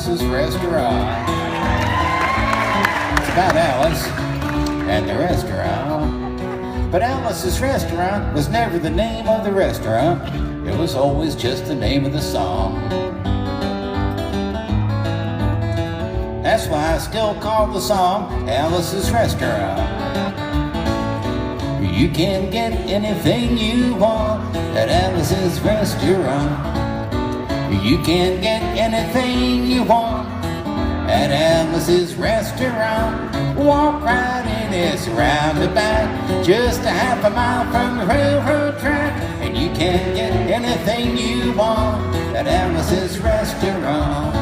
Alice's restaurant. It's about Alice and the restaurant. But Alice's restaurant was never the name of the restaurant. It was always just the name of the song. That's why I still call the song Alice's Restaurant. You can get anything you want at Alice's Restaurant. You can get anything you want at Alice's Restaurant. Walk right in its roundabout, just a half a mile from the railroad track, and you can get anything you want at Alice's Restaurant.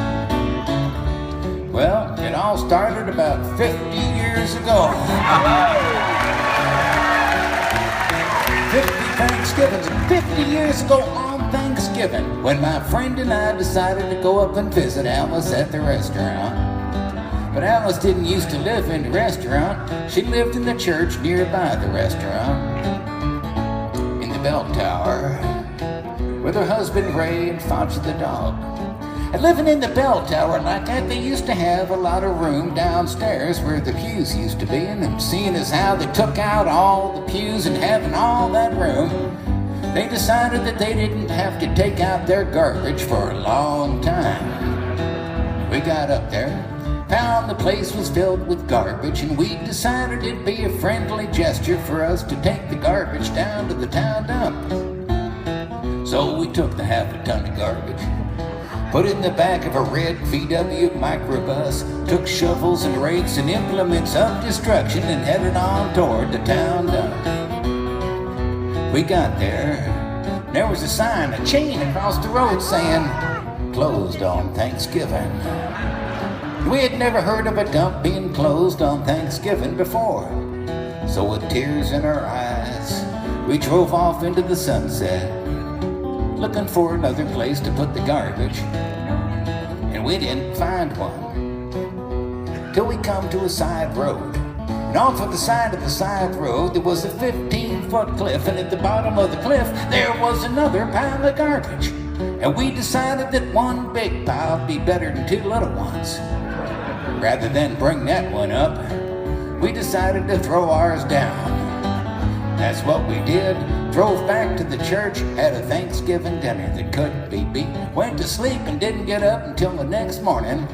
Well, it all started about 50 years ago. 50 years ago on Thanksgiving, when my friend and I decided to go up and visit Alice at the restaurant. But Alice didn't used to live in the restaurant. She lived in the church nearby the restaurant, in the bell tower, with her husband Ray and Foxy the dog. And living in the bell tower like that, they used to have a lot of room downstairs where the pews used to be. And seeing as how they took out all the pews and having all that room, they decided that they didn't have to take out their garbage for a long time. We got up there, found the place was filled with garbage, and we decided it'd be a friendly gesture for us to take the garbage down to the town dump. So we took the half a ton of garbage, put it in the back of a red VW microbus, took shovels and rakes and implements of destruction, and headed on toward the town dump. We got there. There was a sign, a chain across the road saying, "Closed on Thanksgiving." We had never heard of a dump being closed on Thanksgiving before. So with tears in our eyes, we drove off into the sunset, looking for another place to put the garbage, and we didn't find one till we come to a side road. And off of the side road there was a 15-foot cliff, and at the bottom of the cliff there was another pile of garbage. And we decided that one big pile would be better than two little ones. Rather than bring that one up, we decided to throw ours down. That's what we did. Drove back to the church, had a Thanksgiving dinner that couldn't be beat, went to sleep and didn't get up until the next morning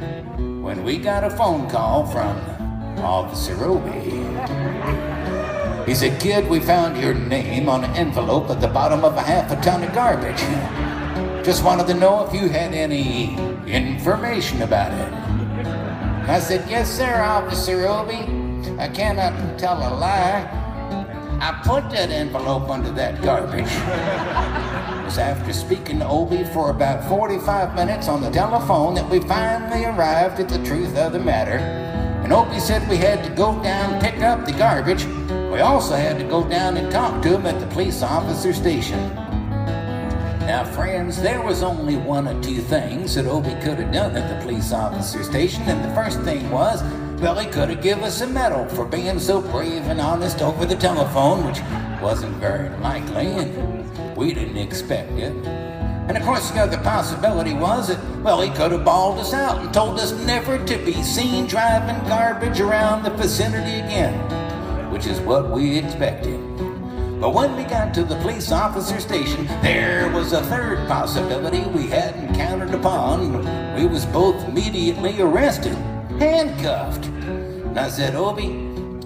when we got a phone call from Officer Obi. He said, "Kid, we found your name on an envelope at the bottom of a half a ton of garbage. Just wanted to know if you had any information about it." I said, "Yes, sir, Officer Obi. I cannot tell a lie. I put that envelope under that garbage." It was after speaking to Obi for about 45 minutes on the telephone that we finally arrived at the truth of the matter. And Obi said we had to go down and pick up the garbage. We also had to go down and talk to him at the police officer station. Now, friends, there was only one or two things that Obi could have done at the police officer station, and the first thing was, well, he could have given us a medal for being so brave and honest over the telephone, which wasn't very likely, and we didn't expect it. And of course, the other possibility was that, well, he could have bawled us out and told us never to be seen driving garbage around the vicinity again, which is what we expected. But when we got to the police officer station, there was a third possibility we hadn't counted upon. We was both immediately arrested, handcuffed. And I said, "Obi,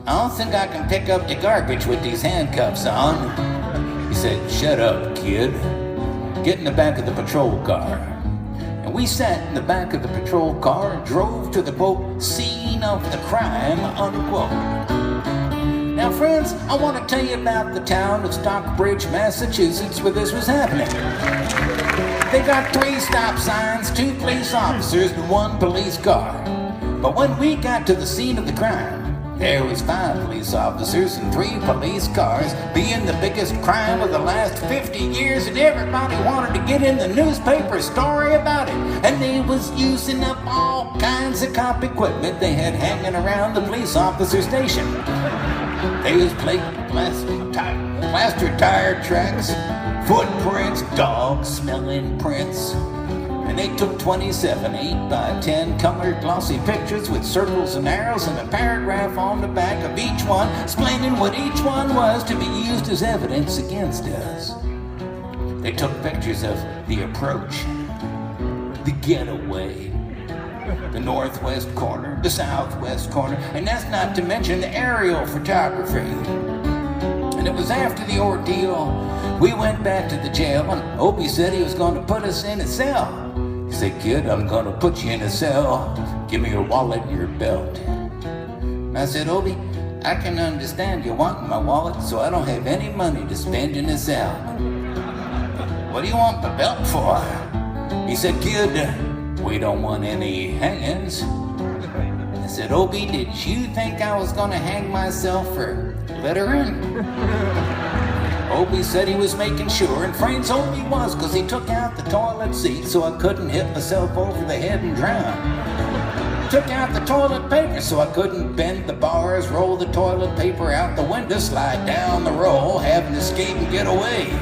I don't think I can pick up the garbage with these handcuffs on." He said, "Shut up, kid. Get in the back of the patrol car." And we sat in the back of the patrol car and drove to the quote, "scene of the crime," unquote. Now, friends, I want to tell you about the town of Stockbridge, Massachusetts, where this was happening. They got 3 stop signs, 2 police officers, and 1 police car. But when we got to the scene of the crime, there was 5 police officers and 3 police cars, being the biggest crime of the last 50 years, and everybody wanted to get in the newspaper story about it. And they was using up all kinds of cop equipment they had hanging around the police officer station. They was plaster tire tracks, footprints, dog-smelling prints. And they took 27 8x10 colored glossy pictures with circles and arrows and a paragraph on the back of each one, explaining what each one was to be used as evidence against us. They took pictures of the approach, the getaway, the northwest corner, the southwest corner, and that's not to mention the aerial photography. And it was after the ordeal, we went back to the jail, and Opie said he was going to put us in a cell. He said, "Kid, I'm going to put you in a cell. Give me your wallet and your belt." And I said, "Opie, I can understand you wanting my wallet, so I don't have any money to spend in a cell." "What do you want the belt for?" He said, "Kid, we don't want any hangings." I said, "Opie, did you think I was going to hang myself for littering?" Opie said he was making sure, and Frank told me he was, because he took out the toilet seat so I couldn't hit myself over the head and drown. Took out the toilet paper so I couldn't bend the bars, roll the toilet paper out the window, slide down the roll, have an escape and get away.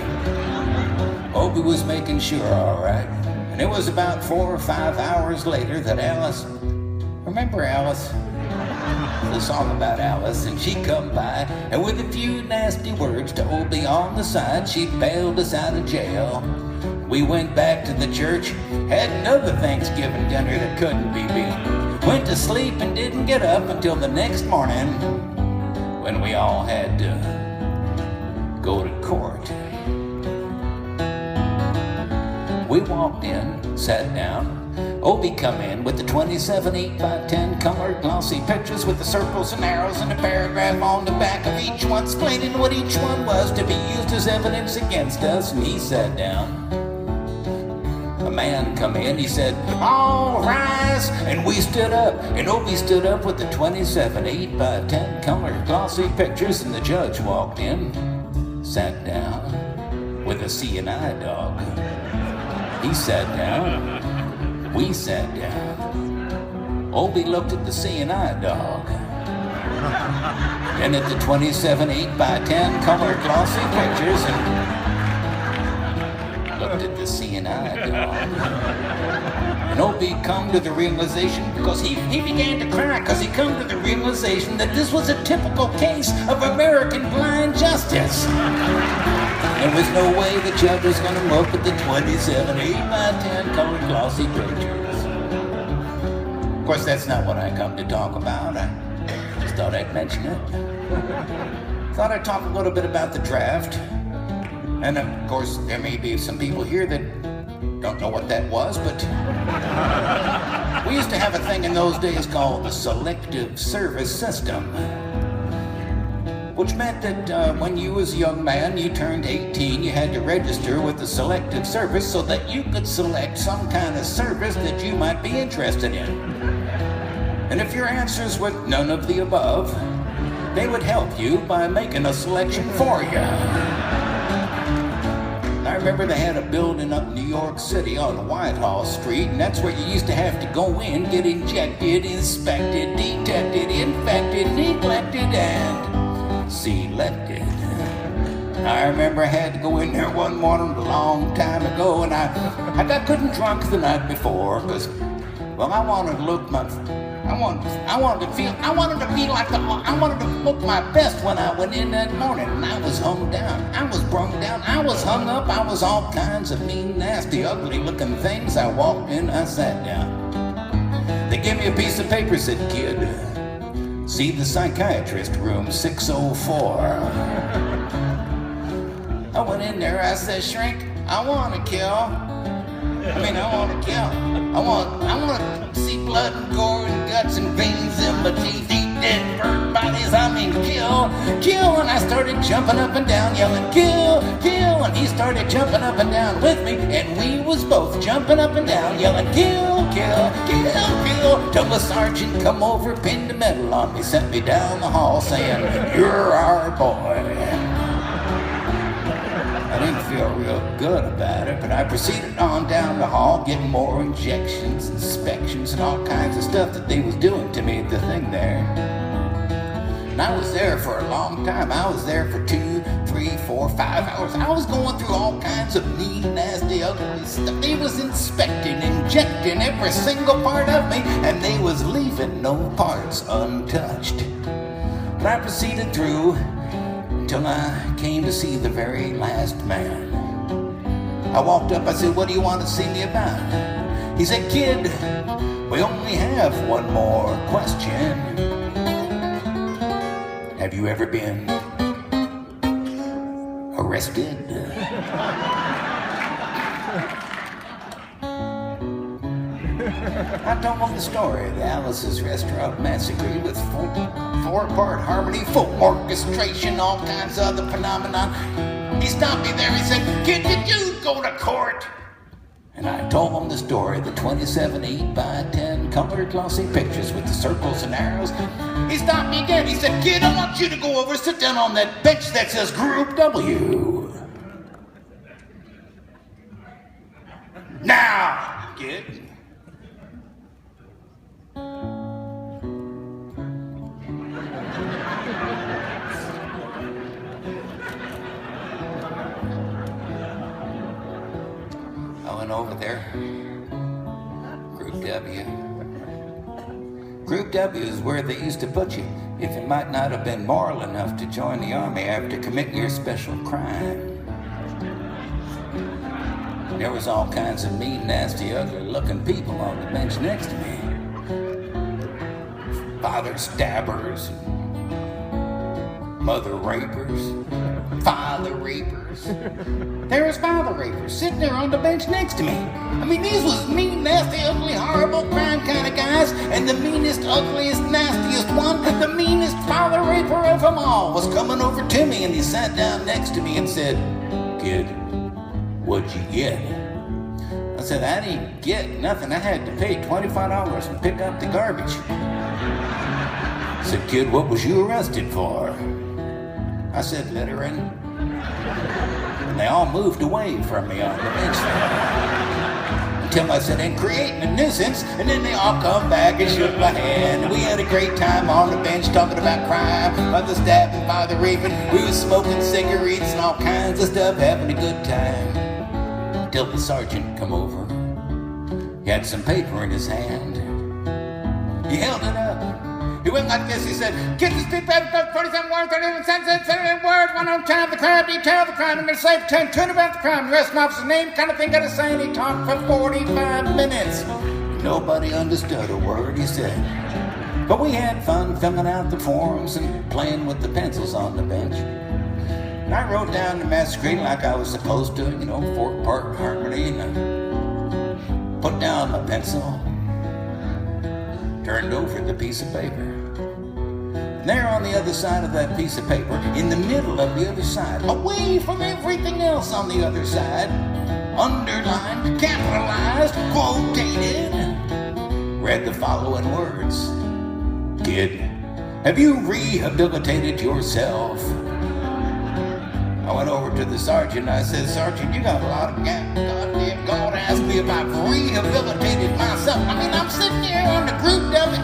Opie was making sure, all right. And it was about 4 or 5 hours later that Alice, remember Alice? The song about Alice, and she come by, and with a few nasty words to Opie on the side, she bailed us out of jail. We went back to the church, had another Thanksgiving dinner that couldn't be beat. Went to sleep and didn't get up until the next morning, when we all had to go to court. We walked in, sat down. Opie come in with the 27 8x10 colored glossy pictures with the circles and arrows and a paragraph on the back of each one, explaining what each one was to be used as evidence against us, and he sat down. A man come in, he said, "All rise," and we stood up, and Opie stood up with the 27 8x10 colored glossy pictures, and the judge walked in, sat down with a C&I dog. He sat down. We sat down. Opie looked at the C&I dog, and at the 27 8x10 colored glossy pictures, and looked at the C&I dog. And Opie come to the realization, because he began to cry, because he come to the realization that this was a typical case of American blind justice. There was no way the judge was going to look at the 27 8x10 colored glossy pictures. Of course, that's not what I come to talk about. I just thought I'd mention it. Thought I'd talk a little bit about the draft. And of course, there may be some people here that don't know what that was, but we used to have a thing in those days called the Selective Service System, which meant that when you was a young man, you turned 18, you had to register with the Selective Service so that you could select some kind of service that you might be interested in. And if your answers were none of the above, they would help you by making a selection for you. I remember they had a building up in New York City on Whitehall Street, and that's where you used to have to go in, get injected, inspected, detected, infected, neglected, and selected. I remember I had to go in there one morning a long time ago, and I got good and drunk the night before, because, well, I wanted to look my best when I went in that morning, and I was hung down, I was brung down, I was hung up, I was all kinds of mean, nasty, ugly looking things. I walked in, I sat down. They gave me a piece of paper, said, "Kid, see the psychiatrist, room 604. I went in there, I said, "Shrink, I want to kill. I want to kill. I want to see blood and gore and guts and veins in my teeth, eat dead bird bodies. Kill, kill." And I started jumping up and down, yelling, "Kill, kill." And he started jumping up and down with me, and we was both jumping up and down, yelling, "Kill, kill, kill, kill." Till the sergeant come over, pinned a medal on me, sent me down the hall saying, "You're our boy." I didn't feel real good about it, but I proceeded on down the hall, getting more injections, inspections, and all kinds of stuff that they was doing to me at the thing there. And I was there for a long time. I was there for 2, 3 3, 4, 5 hours. I was going through all kinds of mean, nasty, ugly stuff. They was inspecting, injecting every single part of me, and they was leaving no parts untouched. But I proceeded through until I came to see the very last man. I walked up, I said, "What do you want to see me about?" He said, "Kid, we only have one more question. Have you ever been arrested?" I told him the story of the Alice's Restaurant Massacre with four-part harmony, full orchestration, all kinds of other phenomenon. He stopped me there, he said, "Kid, did you go to court?" And I told him the story, the 27 8x10 colored glossy pictures with the circles and arrows. He stopped me again, he said, "Kid, I want you to go over, sit down on that bench that says Group W. Now, kid." I went over there. Group W. Group W is where they used to put you if you might not have been moral enough to join the army after committing your special crime. There was all kinds of mean, nasty, ugly-looking people on the bench next to me. Father stabbers, mother rapers, father rapers. There was father rapers sitting there on the bench next to me. I mean, these was mean, nasty, ugly, horrible crime kind of guys, and the meanest, ugliest, nastiest one, the meanest father raper of them all, was coming over to me, and he sat down next to me and said, "Kid, what'd you get?" I said, "I didn't get nothing. I had to pay $25 and pick up the garbage." I said, "Kid, what was you arrested for?" I said, "Littering." And they all moved away from me on the bench until I said, "And creating a nuisance," and then they all come back and shook my hand. We had a great time on the bench talking about crime, mother stabbing, father raping. We was smoking cigarettes and all kinds of stuff, having a good time. Until the sergeant come over. He had some paper in his hand. He held it up. He went like this, he said, "Get this piece of paper, 47 words, 31 sentences, 31 words, one on time, the crime, detail the crime, and say 10 about the crime, the rest of the officer's name, kind of thing, gotta say," and he talked for 45 minutes. Nobody understood a word he said. But we had fun filling out the forms and playing with the pencils on the bench. And I wrote down the massacre like I was supposed to, 4-part harmony, and I put down my pencil, turned over the piece of paper. And there on the other side of that piece of paper, in the middle of the other side, away from everything else on the other side, underlined, capitalized, quotated, read the following words: "Kid, have you rehabilitated yourself?" I went over to the sergeant and I said, "Sergeant, you got a lot of goddamn God asked me if I've rehabilitated myself. I mean, I'm sitting here on the Group W.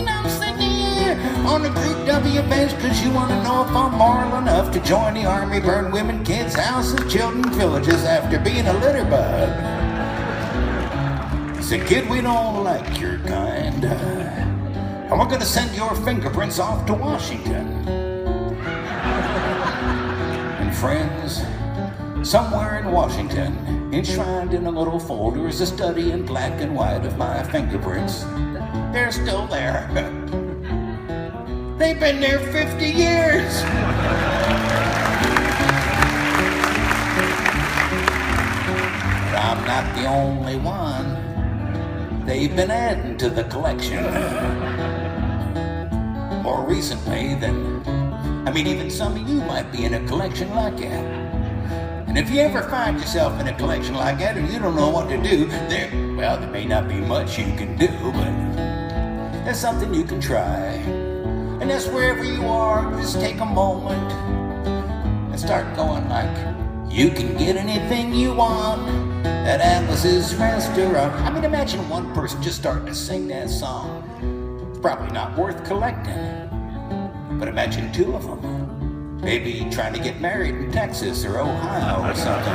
I'm sitting here on the Group W bench because you want to know if I'm moral enough to join the army, burn women, kids, houses, children, villages after being a litter bug." I said, "Kid, we don't like your kind. And we're going to send your fingerprints off to Washington." Friends, somewhere in Washington, enshrined in a little folder is a study in black and white of my fingerprints. They're still there. They've been there 50 years. But I'm not the only one. They've been adding to the collection. More recently than even some of you might be in a collection like that. And if you ever find yourself in a collection like that and you don't know what to do, there may not be much you can do, but there's something you can try. And that's wherever you are, just take a moment and start going like, you can get anything you want at Alice's Restaurant. Imagine one person just starting to sing that song. It's probably not worth collecting. But imagine two of them. Maybe trying to get married in Texas or Ohio or something.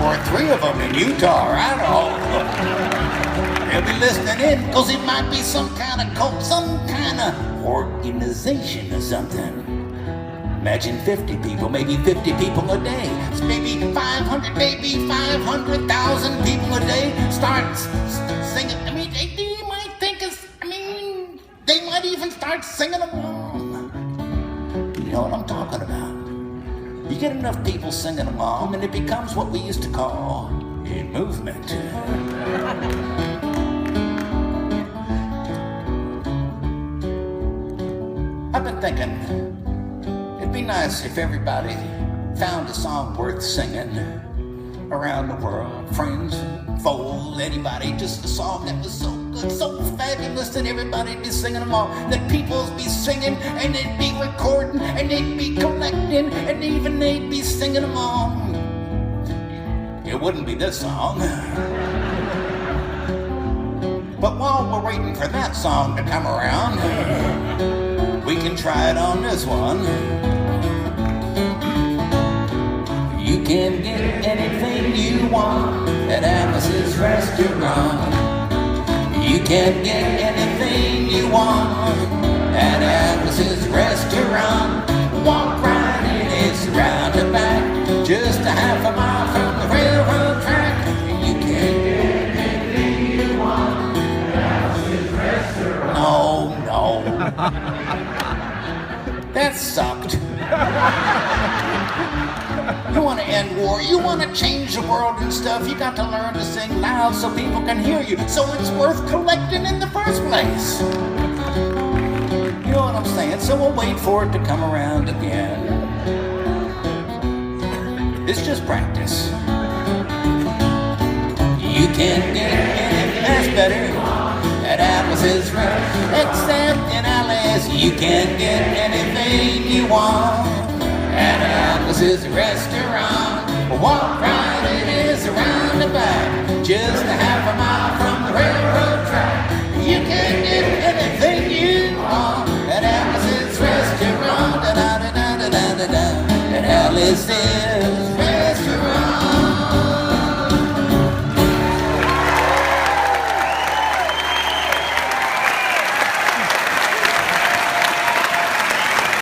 Or 3 of them in Utah, or I don't know. They'll be listening in because it might be some kind of cult, some kind of organization or something. Imagine 50 people, maybe 50 people a day. It's maybe 500, maybe 500,000 people a day start singing. I mean, they might think it's, they might even start singing along. You know what I'm talking about. You get enough people singing along and it becomes what we used to call a movement. I've been thinking, it'd be nice if everybody found a song worth singing around the world. Friends, foes, anybody, just a song that was so good, so fabulous that everybody'd be singing along, that people'd be singing and they'd be recording and they'd be collecting and even they'd be singing along. It wouldn't be this song. But while we're waiting for that song to come around, we can try it on this one. You can get anything you want at Alice's restaurant. You can get anything you want at Alice's restaurant. Walk right in, it's roundabout, just a half a mile from the railroad track. You can get anything you want at Alice's restaurant. No. That sucked. You want to end war, you want to change the world and stuff, you got to learn to sing loud so people can hear you, so it's worth collecting in the first place. You know what I'm saying? So we'll wait for it to come around again. It's just practice. You can get anything that's better at Alice's restaurant, except in Alice. You can get anything you want at Alice's restaurant. Walk right, it is a roundabout, just a half a mile from the railroad track. You can get anything you want at Alice's restaurant. At Alice's